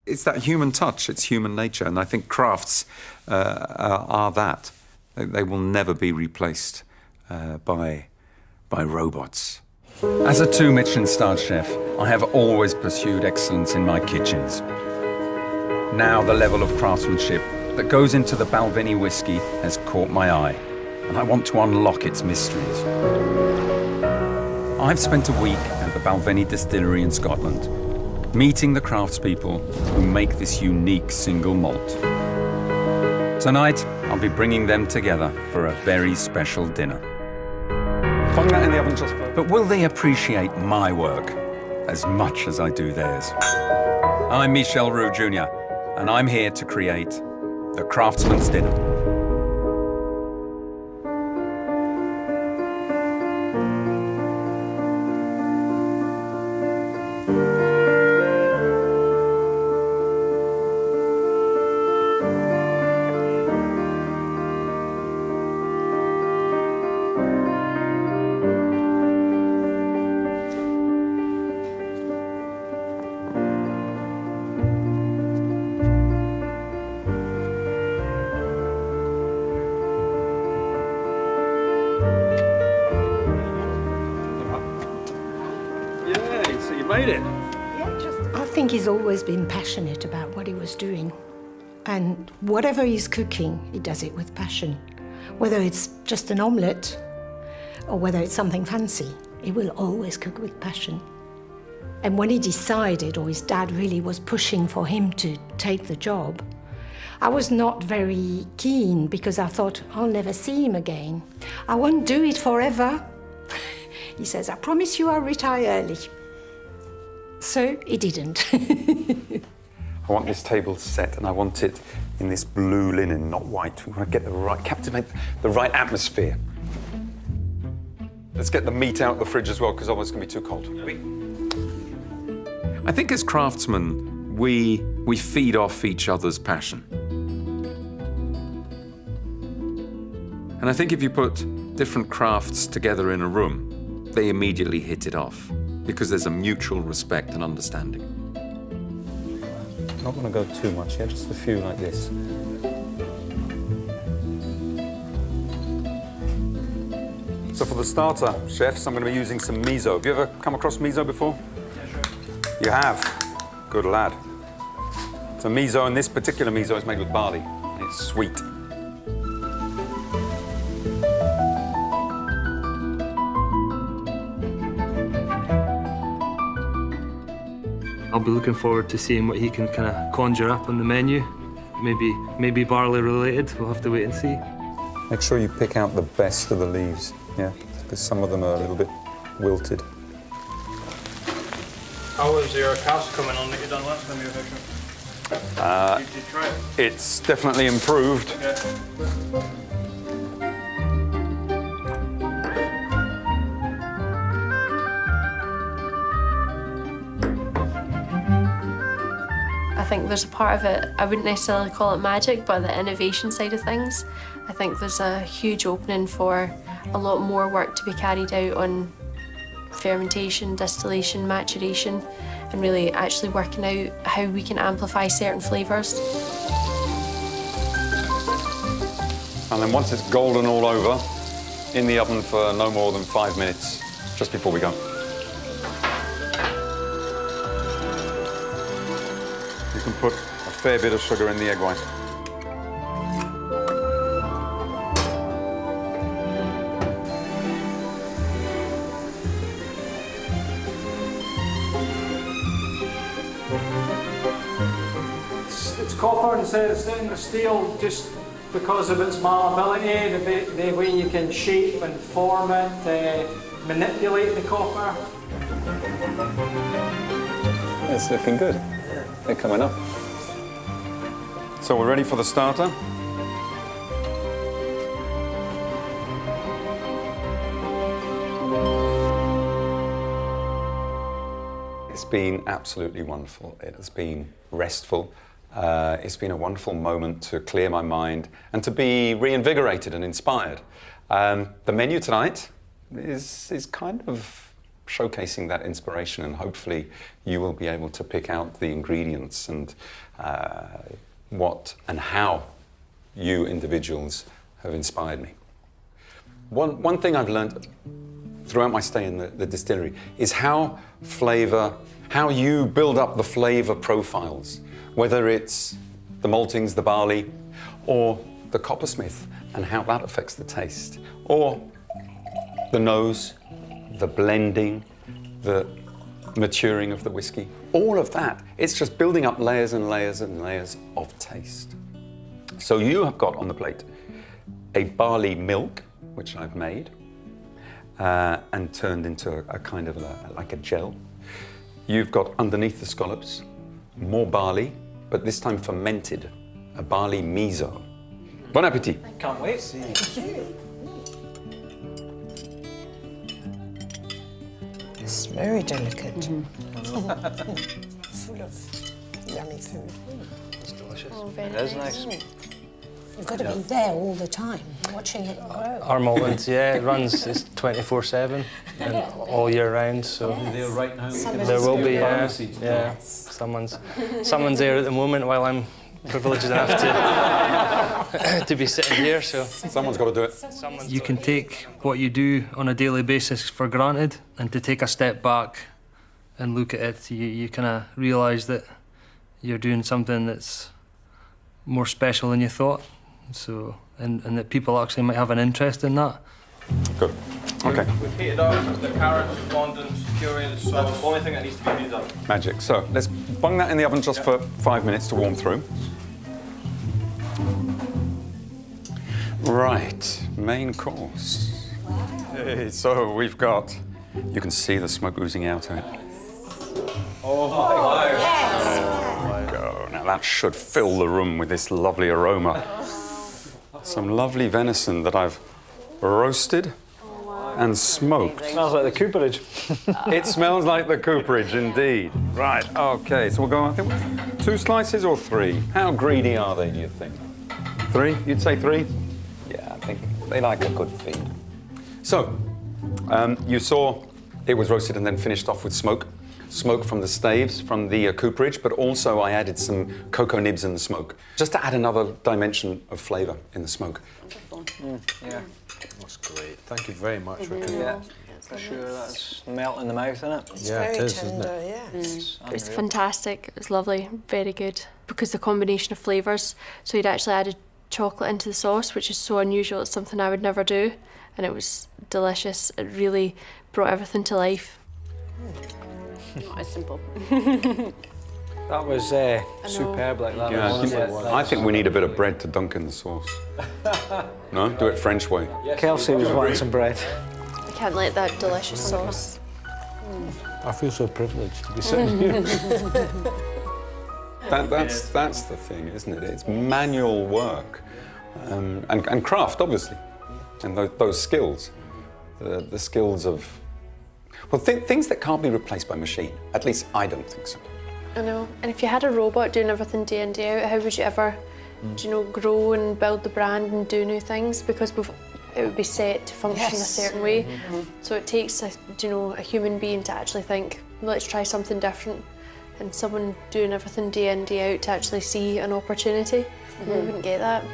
It's that human touch, it's human nature, and I think crafts are that. They will never be replaced by robots. As a 2 Michelin-starred chef, I have always pursued excellence in my kitchens. Now the level of craftsmanship that goes into the Balvenie whisky has caught my eye, and I want to unlock its mysteries. I've spent a week at the Balvenie distillery in Scotland, meeting the craftspeople who make this unique single malt. Tonight, I'll be bringing them together for a very special dinner. Putting that in the oven just for... But will they appreciate my work as much as I do theirs? I'm Michel Roux Jr, and I'm here to create the Craftsman's Dinner. Made it. Yeah, I think he's always been passionate about what he was doing. And whatever he's cooking, he does it with passion. Whether it's just an omelette or whether it's something fancy, he will always cook with passion. And when he decided, or his dad really was pushing for him to take the job, I was not very keen because I thought, I'll never see him again. I won't do it forever. He says, I promise you I'll retire early. So he didn't. I want this table set, and I want it in this blue linen, not white. We want to get captivate the right atmosphere. Let's get the meat out of the fridge as well, because otherwise it's going to be too cold. I think as craftsmen, we feed off each other's passion. And I think if you put different crafts together in a room, they immediately hit it off, because there's a mutual respect and understanding. Not going to go too much, yeah? Just a few like this. So for the starter, chefs, I'm going to be using some miso. Have you ever come across miso before? Yeah, sure. You have? Good lad. So miso, and this particular miso is made with barley, and it's sweet. I'll be looking forward to seeing what he can kind of conjure up on the menu. Maybe barley related, we'll have to wait and see. Make sure you pick out the best of the leaves, yeah? Because some of them are a little bit wilted. How was your cask coming on that you done last time you were fishing? Did you try it? It's definitely improved. Okay. I think there's a part of it, I wouldn't necessarily call it magic, but the innovation side of things, I think there's a huge opening for a lot more work to be carried out on fermentation, distillation, maturation, and really actually working out how we can amplify certain flavours. And then once it's golden all over, in the oven for no more than 5 minutes, just before we go. You can put a fair bit of sugar in the egg white. It's copper instead of stainless steel just because of its malleability, the way you can shape and form it, manipulate the copper. It's looking good. They're coming up. So we're ready for the starter. It's been absolutely wonderful. It has been restful. It's been a wonderful moment to clear my mind and to be reinvigorated and inspired. The menu tonight is kind of showcasing that inspiration, and hopefully you will be able to pick out the ingredients and what and how you individuals have inspired me. One thing I've learned throughout my stay in the distillery is how you build up the flavor profiles, whether it's the maltings, the barley, or the coppersmith, and how that affects the taste, or the nose, the blending, the maturing of the whiskey. All of that, it's just building up layers and layers and layers of taste. So you have got on the plate a barley milk, which I've made and turned into a kind of like a gel. You've got underneath the scallops more barley, but this time fermented, a barley miso. Bon appetit. Can't wait. It's very delicate. Full of yummy food. It's delicious. Oh, very It is nice. You've got to be there all the time, watching it grow. Our maltings, yeah, it runs, it's 24/7 and all year round, so They're right now. there will be, yeah. Someone's there at the moment while I'm privileged enough to be sitting here, so. Someone's got to do it. You can take what you do on a daily basis for granted, and to take a step back and look at it, you kind of realise that you're doing something that's more special than you thought. So, and that people actually might have an interest in that. Good. Okay. We've heated up the carrots, fondant, curated sauce. That's the only thing that needs to be heated up. Magic. So let's bung that in the oven just for 5 minutes to warm through. Right, main course. Hey, so we've got, you can see the smoke oozing out of it. Oh my God. There we go. Now that should fill the room with this lovely aroma. Some lovely venison that I've roasted and smoked. Smells like the cooperage. It smells like the cooperage, indeed. Right, okay, so we'll go, I think, 2 slices or 3? How greedy are they, do you think? 3? You'd say 3? Yeah, I think they like a good feed. So, you saw it was roasted and then finished off with smoke. Smoke from the staves, from the cooperage, but also I added some cocoa nibs in the smoke, just to add another dimension of flavour in the smoke. Yeah. That's great. Thank you very much for cooking. Yeah, for sure. That's melting in the mouth, isn't it? It's Yeah, very it is, tender, isn't it? yeah. It's fantastic. It's lovely, very good. Because the combination of flavours, so you'd actually added chocolate into the sauce, which is so unusual. It's something I would never do, and it was delicious. It really brought everything to life. Not as simple. That was superb, like that. Yeah, I think we need a bit of bread to dunk in the sauce. No? Do it French way. Kelsey was wanting some bread. I can't let that delicious sauce. I feel so privileged to be sitting here. That's the thing, isn't it? It's manual work and craft, obviously, and those skills, the skills of, well, things that can't be replaced by machine. At least I don't think so. I know. And if you had a robot doing everything day in, day out, how would you ever, grow and build the brand and do new things? Because it would be set to function a certain way. So it takes a human being to actually think, let's try something different. And someone doing everything day in, day out to actually see an opportunity. We wouldn't get that.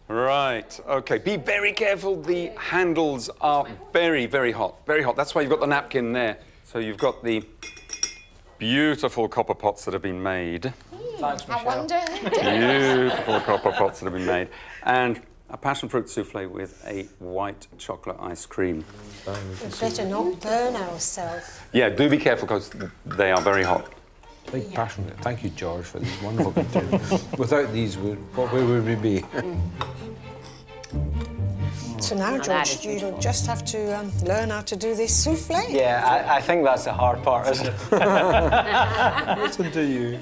Right, okay, be very careful. The handles are very, very hot, very hot. That's why you've got the napkin there. So you've got the beautiful copper pots that have been made. Thanks, I Michelle. wonder who did. Beautiful copper pots that have been made. And a passion fruit souffle with a white chocolate ice cream. We better not burn ourselves. Yeah, do be careful because they are very hot. Big passion. Thank you, George, for these wonderful containers. Without these, where would we be? So now, George, you'll just have to learn how to do this souffle. Yeah, I think that's the hard part, isn't it? Listen to you.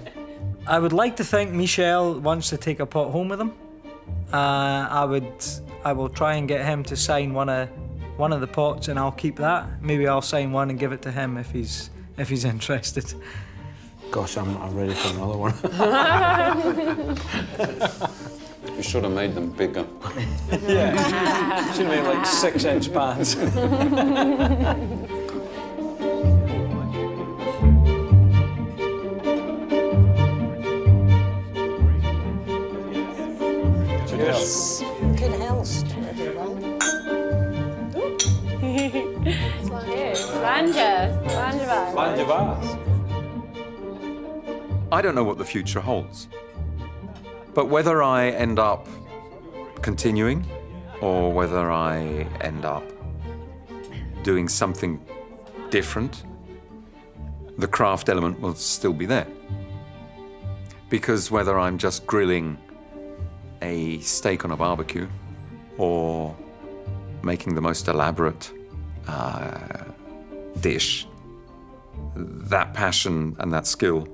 I would like to think Michel wants to take a pot home with him. I will try and get him to sign one of the pots, and I'll keep that. Maybe I'll sign one and give it to him if he's interested. Gosh, I'm ready for another one. We should have made them bigger. Yeah. Should have made like 6-inch pans. Cheers. Good health to everyone. I don't know what the future holds. But whether I end up continuing or whether I end up doing something different, the craft element will still be there. Because whether I'm just grilling a steak on a barbecue or making the most elaborate dish, that passion and that skill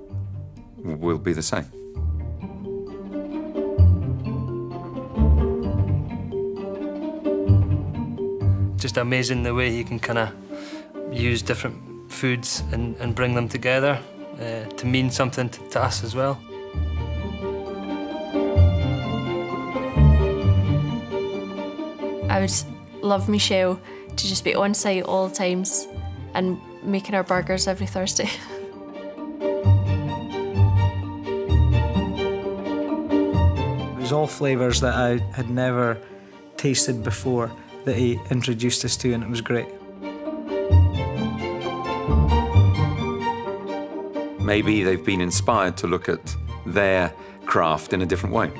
will be the same. Just amazing the way he can kind of use different foods and bring them together to mean something to us as well. I would love Michel to just be on site all the times and making our burgers every Thursday. It was all flavours that I had never tasted before that he introduced us to, and it was great. Maybe they've been inspired to look at their craft in a different way.